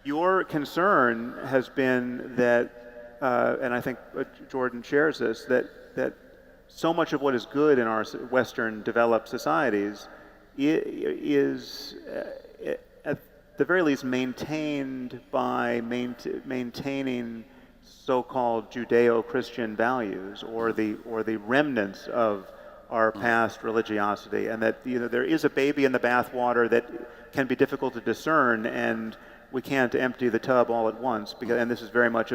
Your concern has been that, and I think Jordan shares this, that so much of what is good in our Western developed societies is, at the very least, maintained by maintaining so-called Judeo-Christian values, or the remnants of our past religiosity, and that there is a baby in the bathwater that can be difficult to discern, and we can't empty the tub all at once, and this is very much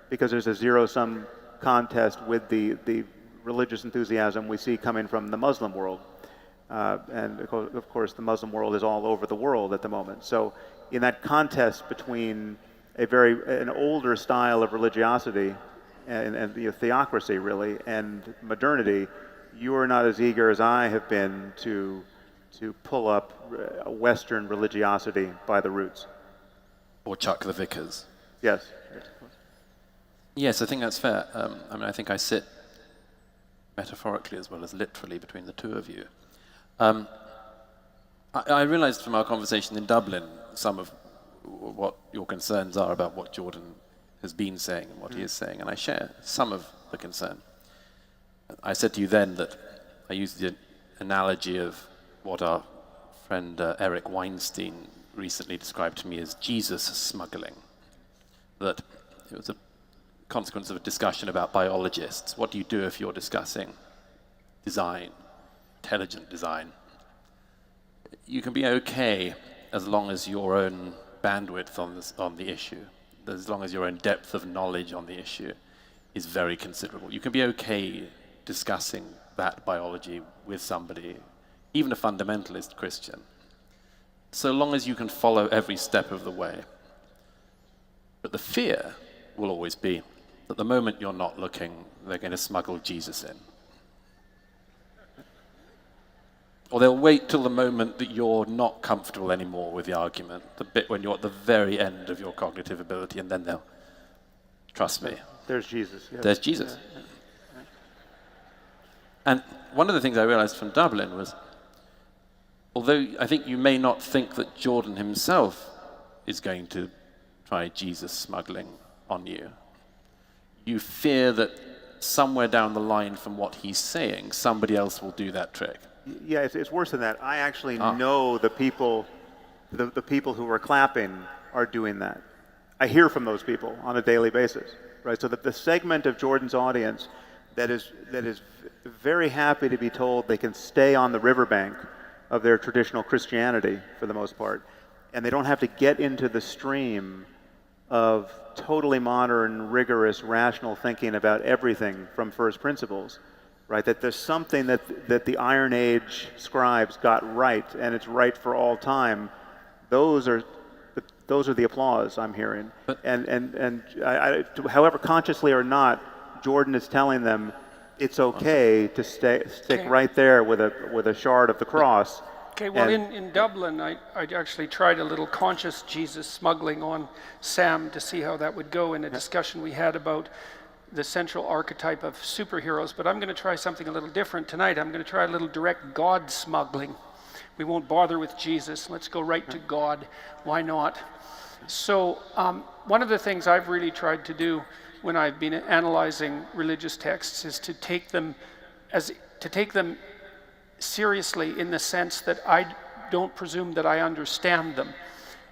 because there's a zero-sum contest with the religious enthusiasm we see coming from the Muslim world. And of course, the Muslim world is all over the world at the moment. So in that contest between an older style of religiosity and theocracy, really, and modernity, you are not as eager as I have been to pull up Western religiosity by the roots. Or chuck the vicars. Yes. Yes, I think that's fair. I think I sit metaphorically as well as literally between the two of you. I realized from our conversation in Dublin some of what your concerns are about what Jordan has been saying and what he is saying, and I share some of the concern. I said to you then that I used the analogy of what our friend Eric Weinstein recently described to me as Jesus smuggling. That it was a consequence of a discussion about biologists. What do you do if you're discussing design, intelligent design? You can be okay as long as your own bandwidth on the issue, as long as your own depth of knowledge on the issue is very considerable. You can be okay discussing that biology with somebody, even a fundamentalist Christian, so long as you can follow every step of the way. But the fear will always be that the moment you're not looking, they're going to smuggle Jesus in. Or they'll wait till the moment that you're not comfortable anymore with the argument, the bit when you're at the very end of your cognitive ability, and then they'll, trust me. There's Jesus. Yes. There's Jesus. Yeah. And one of the things I realized from Dublin was, although I think you may not think that Jordan himself is going to try Jesus smuggling on you, you fear that somewhere down the line from what he's saying, somebody else will do that trick. Yeah, it's worse than that. I actually know the people who are clapping are doing that. I hear from those people on a daily basis, right? So that the segment of Jordan's audience that is very happy to be told they can stay on the riverbank of their traditional Christianity for the most part, and they don't have to get into the stream of totally modern, rigorous, rational thinking about everything from first principles, right? That there's something that the Iron Age scribes got right, and it's right for all time. Those are the applause I'm hearing. And however consciously or not, Jordan is telling them it's okay to stick right there with a shard of the cross. Okay, well, in Dublin, I actually tried a little conscious Jesus smuggling on Sam to see how that would go in a discussion we had about the central archetype of superheroes, but I'm going to try something a little different tonight. I'm going to try a little direct God smuggling. We won't bother with Jesus. Let's go right to God. Why not? So one of the things I've really tried to do when I've been analyzing religious texts is to take them seriously in the sense that I don't presume that I understand them.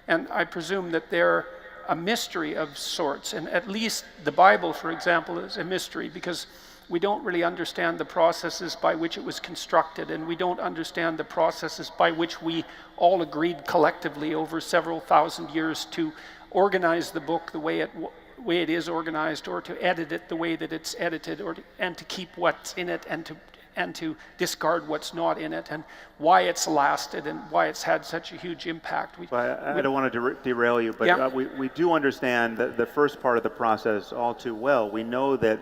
And I presume that they're a mystery of sorts. And at least the Bible, for example, is a mystery because we don't really understand the processes by which it was constructed, and we don't understand the processes by which we all agreed collectively over several thousand years to organize the book the way it is organized, or to edit it the way that it's edited, and to keep what's in it and to discard what's not in it, and why it's lasted and why it's had such a huge impact. I don't want to derail you, but yeah. We do understand the first part of the process all too well. We know that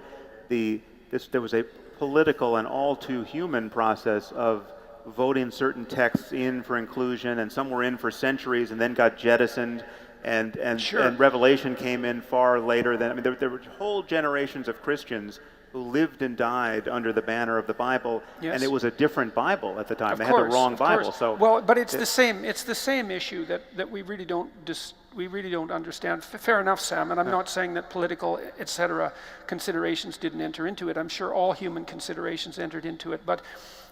there was a political and all too human process of voting certain texts in for inclusion, and some were in for centuries and then got jettisoned, and Revelation came in far later than, there were whole generations of Christians who lived and died under the banner of the Bible, Yes. and it was a different Bible at the time. Of They course, had the wrong of Bible. course. So well, but it's the same. It's the same issue that we really don't understand. Fair enough, Sam. And I'm not saying that political, etc., considerations didn't enter into it. I'm sure all human considerations entered into it. But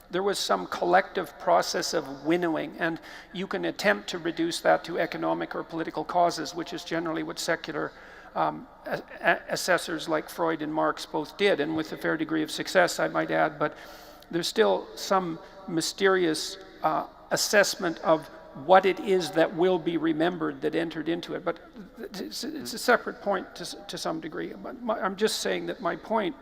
there was some collective process of winnowing, and you can attempt to reduce that to economic or political causes, which is generally what secular assessors like Freud and Marx both did, and with a fair degree of success, I might add. But there's still some mysterious assessment of what it is that will be remembered that entered into it. But it's a separate point to some degree. But I'm just saying that my point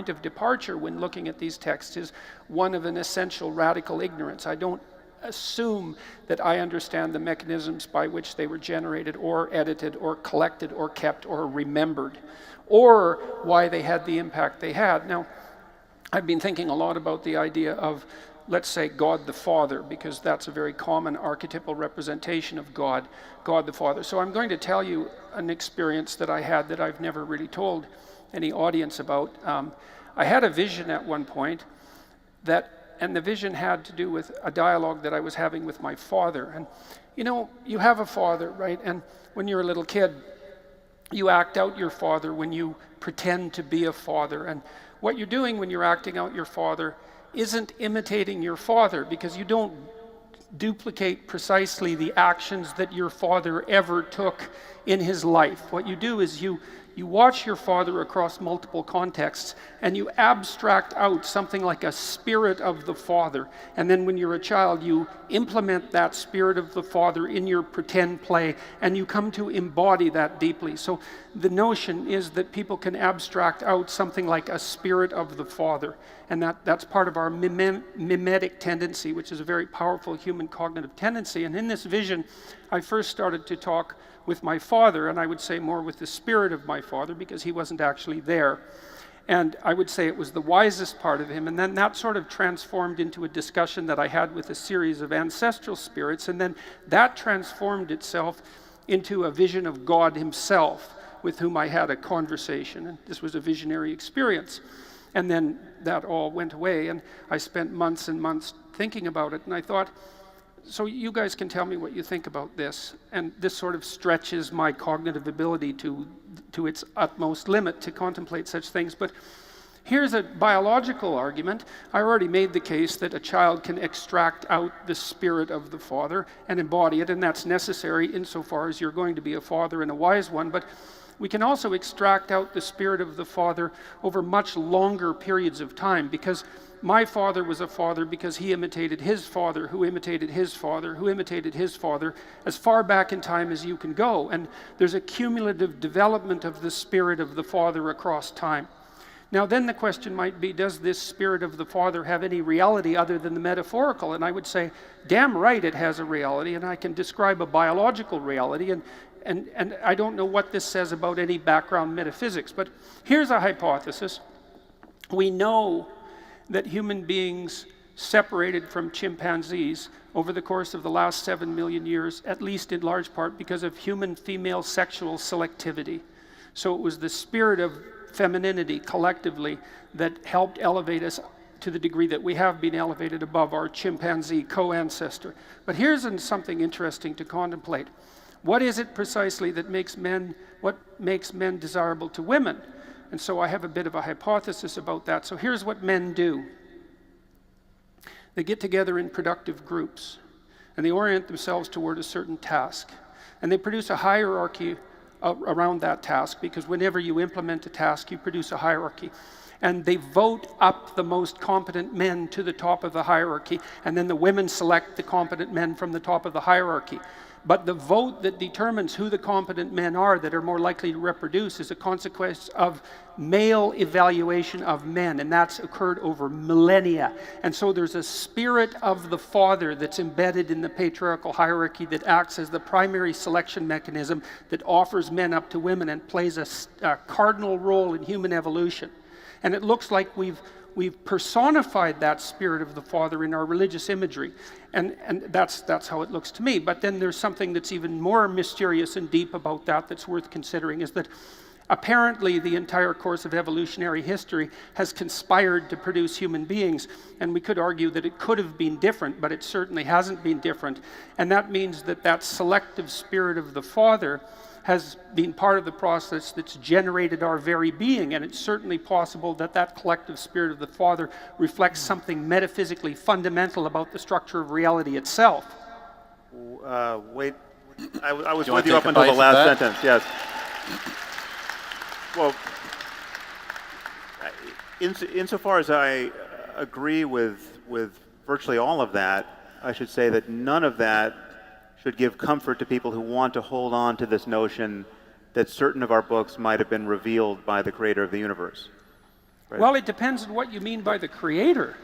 of departure when looking at these texts is one of an essential radical ignorance. I don't assume that I understand the mechanisms by which they were generated or edited or collected or kept or remembered, or why they had the impact they had. Now, I've been thinking a lot about the idea of, let's say, God the Father, because that's a very common archetypal representation of God the Father. So I'm going to tell you an experience that I had that I've never really told any audience about. I had a vision at one point and the vision had to do with a dialogue that I was having with my father. And you have a father, right? And when you're a little kid, you act out your father when you pretend to be a father. And what you're doing when you're acting out your father isn't imitating your father, because you don't duplicate precisely the actions that your father ever took in his life. What you do is you watch your father across multiple contexts, and you abstract out something like a spirit of the father. And then when you're a child, you implement that spirit of the father in your pretend play, and you come to embody that deeply. So the notion is that people can abstract out something like a spirit of the father. And that's part of our mimetic tendency, which is a very powerful human cognitive tendency. And in this vision, I first started to talk with my father, and I would say more with the spirit of my father, because he wasn't actually there. And I would say it was the wisest part of him. And then that sort of transformed into a discussion that I had with a series of ancestral spirits. And then that transformed itself into a vision of God himself, with whom I had a conversation. And this was a visionary experience. And then that all went away, and I spent months and months thinking about it. And I thought, so you guys can tell me what you think about this. And this sort of stretches my cognitive ability to its utmost limit to contemplate such things. But here's a biological argument. I already made the case that a child can extract out the spirit of the father and embody it, and that's necessary insofar as you're going to be a father and a wise one. But we can also extract out the spirit of the father over much longer periods of time, because my father was a father because he imitated his father, who imitated his father, who imitated his father, as far back in time as you can go. And there's a cumulative development of the spirit of the father across time. Now then the question might be, does this spirit of the father have any reality other than the metaphorical? And I would say, damn right it has a reality, and I can describe a biological reality, and I don't know what this says about any background metaphysics, but here's a hypothesis. We know that human beings separated from chimpanzees over the course of the last 7 million years, at least in large part because of human female sexual selectivity. So it was the spirit of femininity collectively that helped elevate us to the degree that we have been elevated above our chimpanzee co-ancestor. But here's something interesting to contemplate. What is it precisely that makes men desirable to women? And so I have a bit of a hypothesis about that. So here's what men do. They get together in productive groups, and they orient themselves toward a certain task. And they produce a hierarchy around that task, because whenever you implement a task, you produce a hierarchy. And they vote up the most competent men to the top of the hierarchy, and then the women select the competent men from the top of the hierarchy. But the vote that determines who the competent men are that are more likely to reproduce is a consequence of male evaluation of men, and that's occurred over millennia. And so there's a spirit of the father that's embedded in the patriarchal hierarchy that acts as the primary selection mechanism that offers men up to women and plays a cardinal role in human evolution. And it looks like we've personified that spirit of the father in our religious imagery. And that's how it looks to me. But then there's something that's even more mysterious and deep about that that's worth considering, is that Apparently, the entire course of evolutionary history has conspired to produce human beings, and we could argue that it could have been different, but it certainly hasn't been different. And that means that that selective spirit of the Father has been part of the process that's generated our very being, and it's certainly possible that that collective spirit of the Father reflects something metaphysically fundamental about the structure of reality itself. Wait, I was Do you with want you to up take a until the bite of last that? sentence, yes. Well, insofar as I agree with virtually all of that, I should say that none of that should give comfort to people who want to hold on to this notion that certain of our books might have been revealed by the creator of the universe. Right? Well, it depends on what you mean by the creator.